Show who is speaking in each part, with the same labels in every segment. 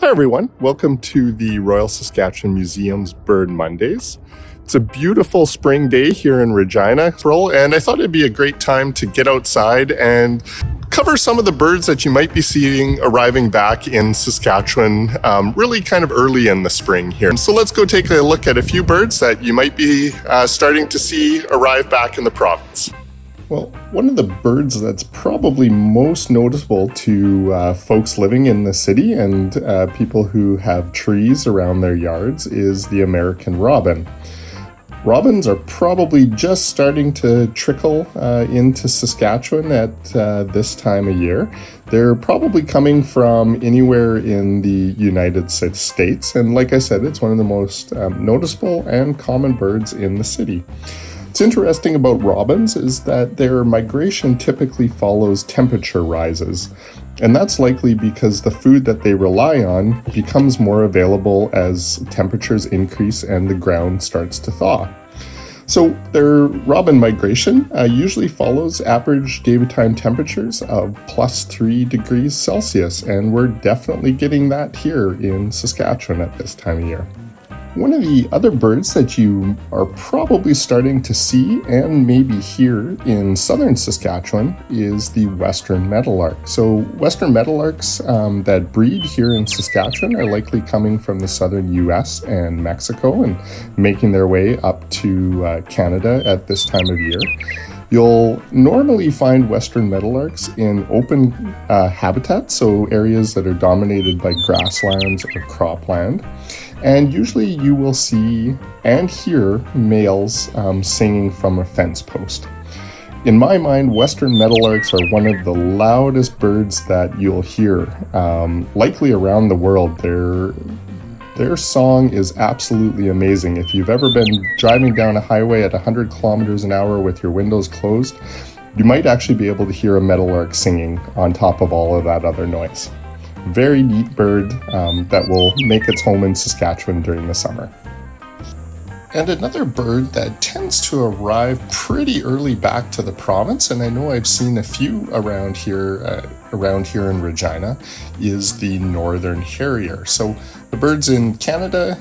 Speaker 1: Hi everyone, welcome to the Royal Saskatchewan Museum's Bird Mondays. It's a beautiful spring day here in Regina, and I thought it'd be a great time to get outside and cover some of the birds that you might be seeing arriving back in Saskatchewan really kind of early in the spring here. So let's go take a look at a few birds that you might be starting to see arrive back in the province. Well, one of the birds that's probably most noticeable to folks living in the city and people who have trees around their yards is the American robin. Robins are probably just starting to trickle into Saskatchewan at this time of year. They're probably coming from anywhere in the United States, and like I said, it's one of the most noticeable and common birds in the city. What's interesting about robins is that their migration typically follows temperature rises, and that's likely because the food that they rely on becomes more available as temperatures increase and the ground starts to thaw. So their robin migration usually follows average daytime temperatures of plus 3 degrees Celsius, and we're definitely getting that here in Saskatchewan at this time of year. One of the other birds that you are probably starting to see and maybe hear in southern Saskatchewan is the western meadowlark. So western meadowlarks that breed here in Saskatchewan are likely coming from the southern US and Mexico and making their way up to Canada at this time of year. You'll normally find western meadowlarks in open habitats, so areas that are dominated by grasslands or cropland. And usually you will see and hear males singing from a fence post. In my mind, western meadowlarks are one of the loudest birds that you'll hear, likely around the world. Their song is absolutely amazing. If you've ever been driving down a highway at 100 kilometers an hour with your windows closed, you might actually be able to hear a meadowlark singing on top of all of that other noise. Very neat bird that will make its home in Saskatchewan during the summer. And another bird that tends to arrive pretty early back to the province, and I know I've seen a few around here in Regina, is the northern harrier. So the birds in Canada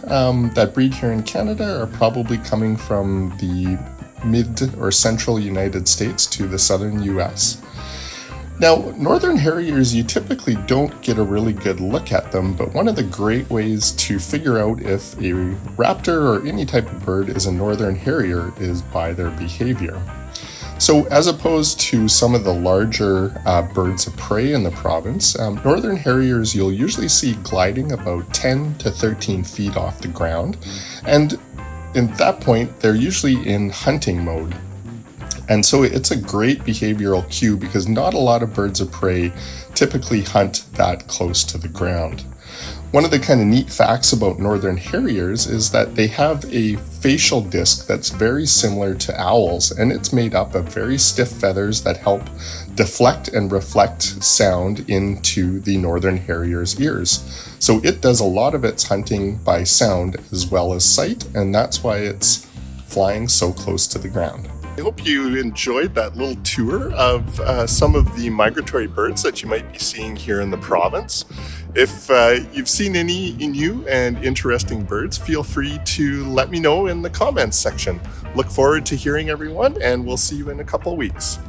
Speaker 1: that breed here in Canada are probably coming from the mid or central United States to the southern US. Now, northern harriers, you typically don't get a really good look at them, but one of the great ways to figure out if a raptor or any type of bird is a northern harrier is by their behavior. So as opposed to some of the larger birds of prey in the province, northern harriers you'll usually see gliding about 10 to 13 feet off the ground. And at that point, they're usually in hunting mode. And so it's a great behavioral cue because not a lot of birds of prey typically hunt that close to the ground. One of the kind of neat facts about northern harriers is that they have a facial disc that's very similar to owls, and it's made up of very stiff feathers that help deflect and reflect sound into the northern harrier's ears. So it does a lot of its hunting by sound as well as sight, and that's why it's flying so close to the ground. I hope you enjoyed that little tour of some of the migratory birds that you might be seeing here in the province. If you've seen any new and interesting birds, feel free to let me know in the comments section. Look forward to hearing everyone, and we'll see you in a couple weeks.